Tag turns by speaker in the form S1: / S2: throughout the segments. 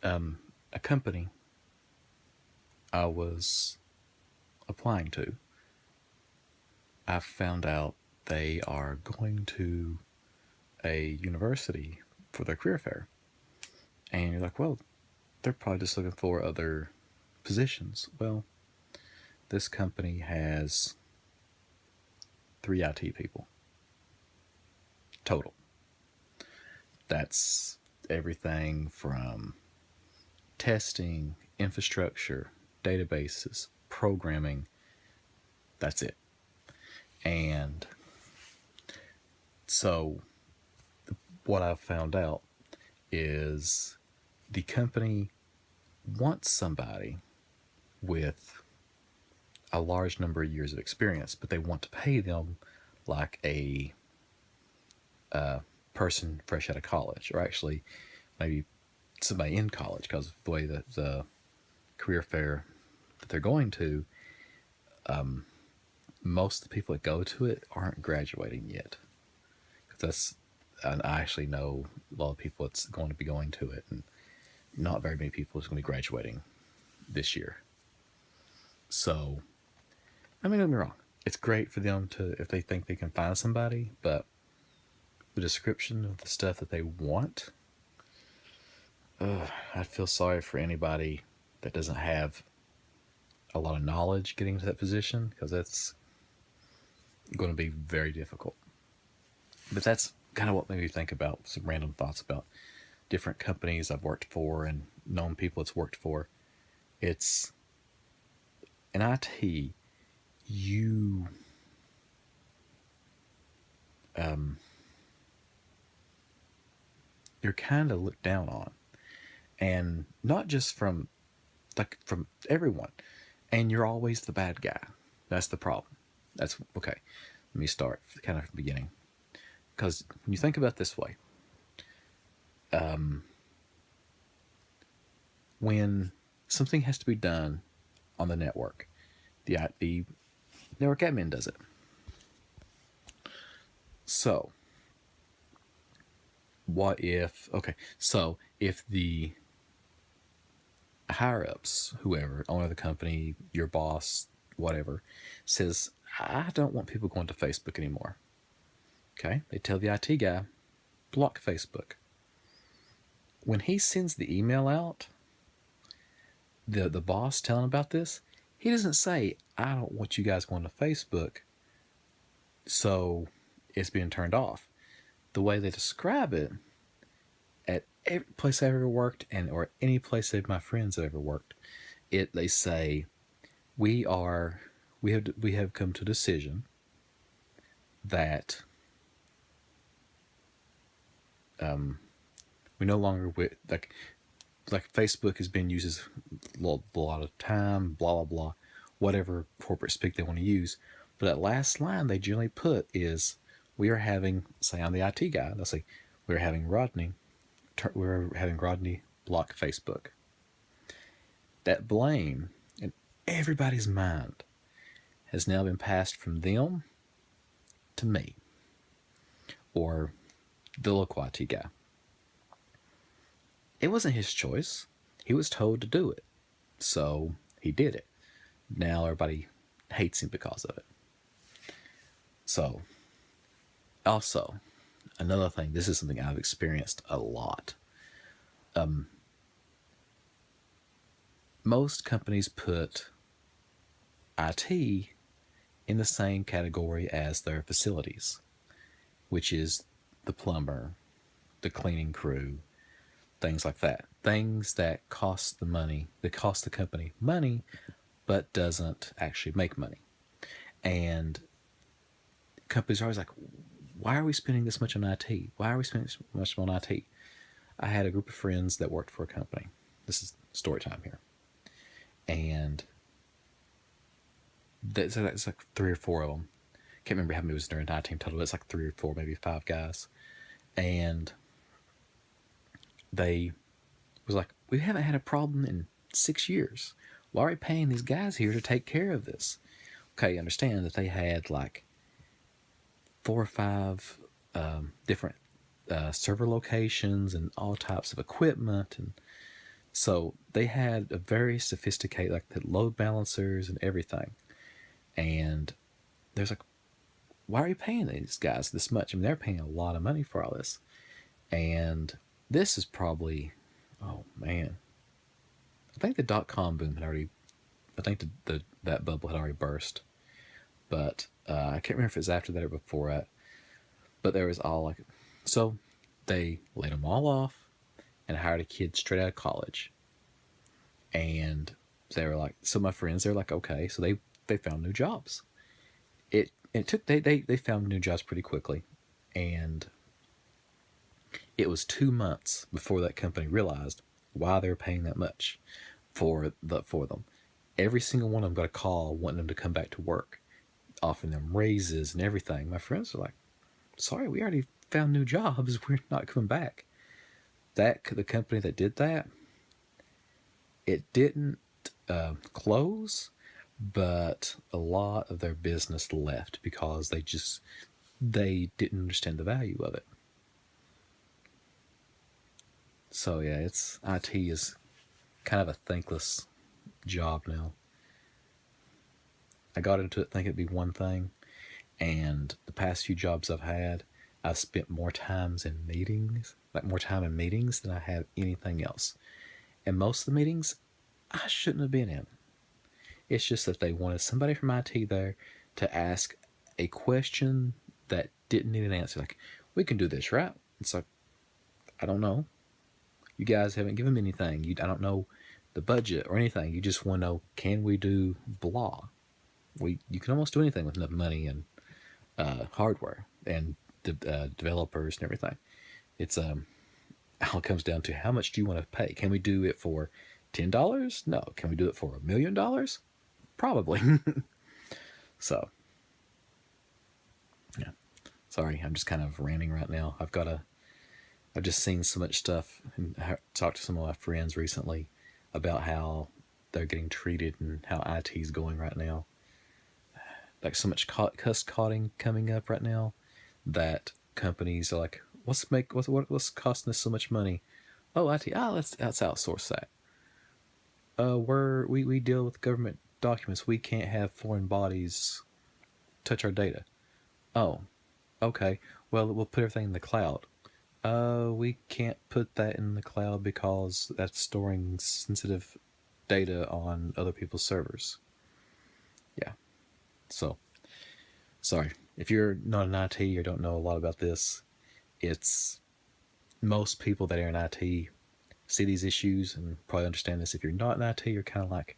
S1: A company I was applying to, I found out they are going to a university for their career fair. And you're like, well, they're probably just looking for other positions. Well, this company has 3 IT people total. That's everything from testing, infrastructure, databases, programming. That's it. And so, what I've found out is the company wants somebody with a large number of years of experience, but they want to pay them like a person fresh out of college, or actually maybe somebody in college, because of the way that the career fair that they're going to, most of the people that go to it aren't graduating yet. Because and I actually know a lot of people that's going to be going to it, and not very many people is going to be graduating this year. So, I mean, don't get me wrong. It's great for them to, if they think they can find somebody, but the description of the stuff that they want, I feel sorry for anybody that doesn't have a lot of knowledge getting to that position, because that's going to be very difficult. But that's kind of what made me think about some random thoughts about different companies I've worked for and known people it's worked for. It's in IT, you you're kind of looked down on, and not just from everyone, and you're always the bad guy. That's the problem. That's okay. Let me start kind of from the beginning, because when you think about it this way, when something has to be done on the network, the network admin does it. So, what if, okay, so if the higher ups, whoever, owner of the company, your boss, whatever, says, I don't want people going to Facebook anymore. Okay, they tell the IT guy, block Facebook. When he sends the email out, the boss telling about this, he doesn't say, I don't want you guys going to Facebook, so it's being turned off. The way they describe it, at every place I've ever worked, and or any place that my friends have ever worked, they say, we have come to a decision that we no longer like Facebook has been used as a lot of time, blah blah blah, whatever corporate speak they want to use. But that last line they generally put is, we are having, say I'm the IT guy, they'll say, we're having Rodney block Facebook. That blame in everybody's mind has now been passed from them to me, or the local IT guy. It wasn't his choice. He was told to do it, so he did it. Now everybody hates him because of it. So, also, another thing, this is something I've experienced a lot. Most companies put IT in the same category as their facilities, which is the plumber, the cleaning crew, things like that. Things that cost the company money, but doesn't actually make money. And companies are always like, why are we spending this much on IT? Why are we spending so much on IT? I had a group of friends that worked for a company. This is story time here. And it's like 3 or 4 of them. Can't remember how many was during the team total. It's like 3 or 4, maybe 5 guys. And they was like, we haven't had a problem in 6 years. Why are we paying these guys here to take care of this? Okay, understand that they had like 4 or 5 different server locations and all types of equipment, and So they had a very sophisticated, like the load balancers and everything. And there's like, why are you paying these guys this much? I mean, they're paying a lot of money for all this. And this is probably, oh man, I think the .com boom had already, I think that bubble had already burst. But I can't remember if it was after that or before that. But there was all like, so they laid them all off and hired a kid straight out of college. And they were like, so my friends, they're like, okay, so they found new jobs. It took, they found new jobs pretty quickly. And it was 2 months before that company realized why they were paying that much for them. Every single one of them got a call wanting them to come back to work, offering them raises and everything. My friends are like, sorry, we already found new jobs. We're not coming back. The company that did that, it didn't close, but a lot of their business left because they didn't understand the value of it. So yeah, IT is kind of a thankless job now. I got into it thinking it'd be one thing, and the past few jobs I've spent more time in meetings than I have anything else. And most of the meetings I shouldn't have been in. It's just that they wanted somebody from IT there to ask a question that didn't need an answer. Like, we can do this, right? It's like, I don't know. You guys haven't given me anything. I don't know the budget or anything. You just want to know, can we do blah? You can almost do anything with enough money and hardware and developers and everything. It's all comes down to how much do you want to pay? Can we do it for $10? No. Can we do it for $1 million? Probably. So, yeah. Sorry, I'm just kind of ranting right now. I've just seen so much stuff and talked to some of my friends recently about how they're getting treated and how IT is going right now. Like so much cuss cutting coming up right now that companies are like, what's costing us so much money? Oh, IT. Let's outsource that. We deal with government documents. We can't have foreign bodies touch our data. Oh, okay. Well, we'll put everything in the cloud. We can't put that in the cloud because that's storing sensitive data on other people's servers. Yeah. So, sorry. If you're not in IT or don't know a lot about this, it's most people that are in IT see these issues and probably understand this. If you're not in IT, you're kind of like,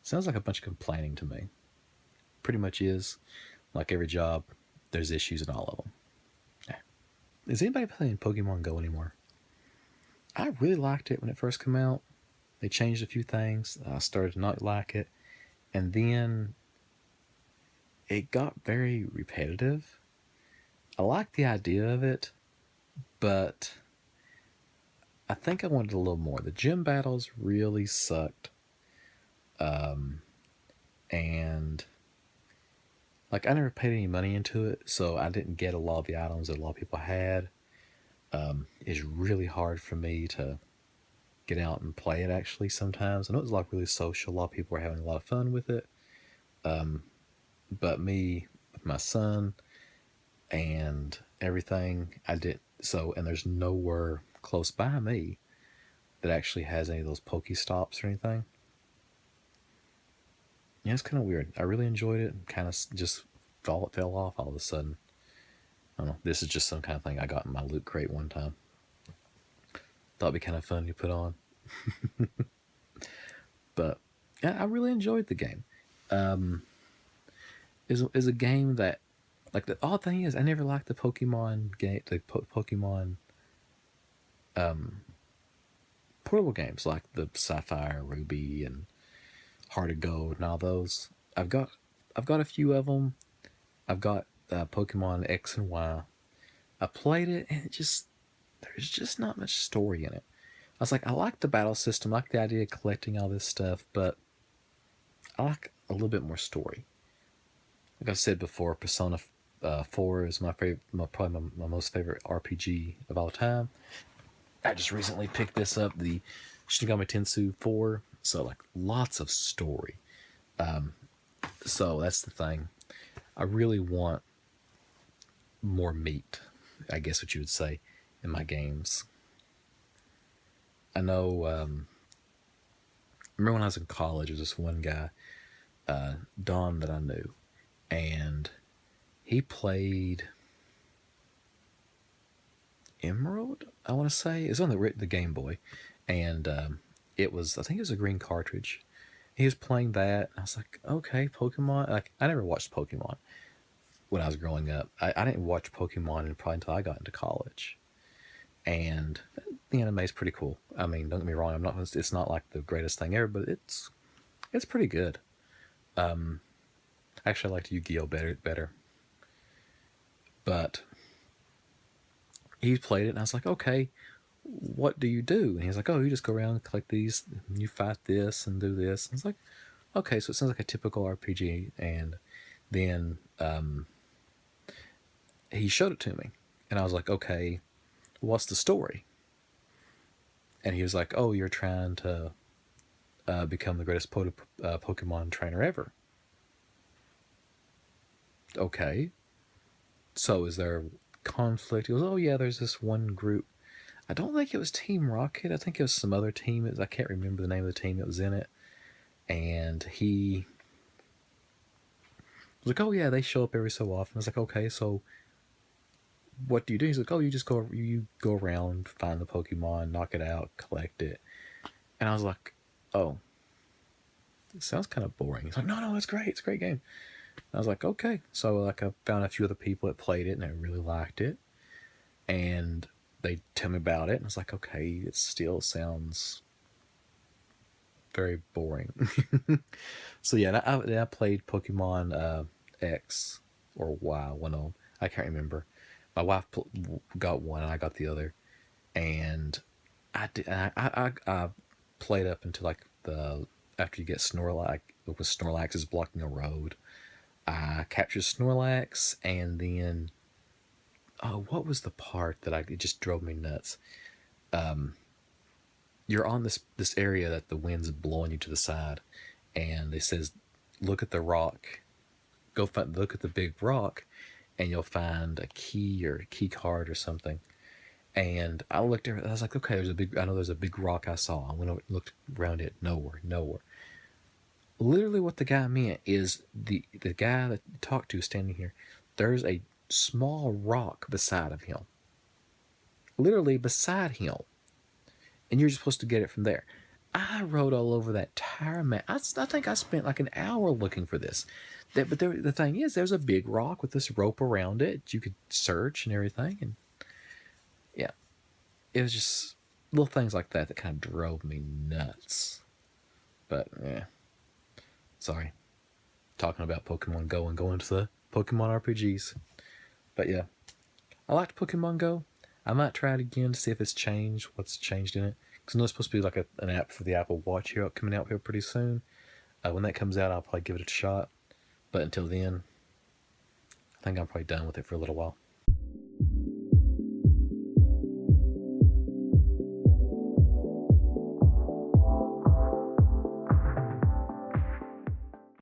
S1: sounds like a bunch of complaining to me. Pretty much is. Like every job, there's issues in all of them. Is anybody playing Pokemon Go anymore? I really liked it when it first came out. They changed a few things. I started to not like it. And then it got very repetitive. I liked the idea of it, but I think I wanted a little more. The gym battles really sucked. And like I never paid any money into it, so I didn't get a lot of the items that a lot of people had. It's really hard for me to get out and play it actually sometimes. I know it's like really social. A lot of people are having a lot of fun with it. But me, my son, and everything, I did so, and there's nowhere close by me that actually has any of those Pokestops or anything. Yeah, it's kind of weird. I really enjoyed it. Kind of just fell off all of a sudden. I don't know. This is just some kind of thing I got in my loot crate one time. Thought it'd be kind of fun to put on. But yeah, I really enjoyed the game. Is a game that, like, the odd thing is I never liked the Pokemon game, the Pokemon portable games like the Sapphire, Ruby, and Heart of Gold, and all those. I've got a few of them. I've got Pokemon X and Y. I played it, and there's just not much story in it. I was like, I like the battle system, I like the idea of collecting all this stuff, but I like a little bit more story. Like I said before, Persona 4 is my favorite, probably my most favorite RPG of all time. I just recently picked this up, the Shinigami Tensei 4. So like lots of story. So that's the thing. I really want more meat, I guess what you would say, in my games. I know, remember when I was in college, there was this one guy, Don, that I knew, and he played Emerald, I want to say. It was on the Game Boy, and it was, I think it was a green cartridge. He was playing that, and I was like, okay, Pokemon. Like, I never watched Pokemon when I was growing up. I didn't watch Pokemon probably until I got into college. And the anime is pretty cool. I mean, don't get me wrong. It's not like the greatest thing ever, but it's pretty good. Actually, I liked Yu-Gi-Oh better. But he played it, and I was like, okay, what do you do? And he's like, oh, you just go around and collect these, and you fight this and do this. And I was like, okay, so it sounds like a typical RPG. And then he showed it to me, and I was like, okay, what's the story? And he was like, oh, you're trying to become the greatest Pokemon trainer ever. Okay. So is there conflict? He goes, oh yeah, there's this one group. I don't think it was Team Rocket. I think it was some other team. I can't remember the name of the team that was in it. And he was like, oh yeah, they show up every so often. I was like, okay, so what do you do? He's like, oh, you go around, find the Pokemon, knock it out, collect it. And I was like, oh, it sounds kind of boring. He's like, no, it's great. It's a great game. And I was like, okay. So like I found a few other people that played it and they really liked it. And they tell me about it. And I was like, okay, it still sounds very boring. So yeah, I played Pokemon X or Y, one of them. I can't remember. My wife got one and I got the other. And I played up until like after you get Snorlax, when Snorlax is blocking a road. I captured Snorlax, and then what was the part that it just drove me nuts? You're on this area that the wind's blowing you to the side, and it says, "Look at the rock. Look at the big rock, and you'll find a key or a key card or something." And I looked at it, I was like, okay, I know there's a big rock I saw. I went over, looked around it, nowhere. Literally what the guy meant is the guy that you talked to standing here, there's a small rock beside of him. Literally beside him. And you're just supposed to get it from there. I rode all over that entire map. I think I spent like an hour looking for this. But the thing is, there's a big rock with this rope around it. You could search and everything. And yeah, it was just little things like that kind of drove me nuts. But yeah, sorry, talking about Pokemon Go and going to the Pokemon RPGs. But yeah, I liked Pokemon Go. I might try it again to see if it's changed, what's changed in it. Because I know it's supposed to be like an app for the Apple Watch here, coming out here pretty soon. When that comes out, I'll probably give it a shot. But until then, I think I'm probably done with it for a little while.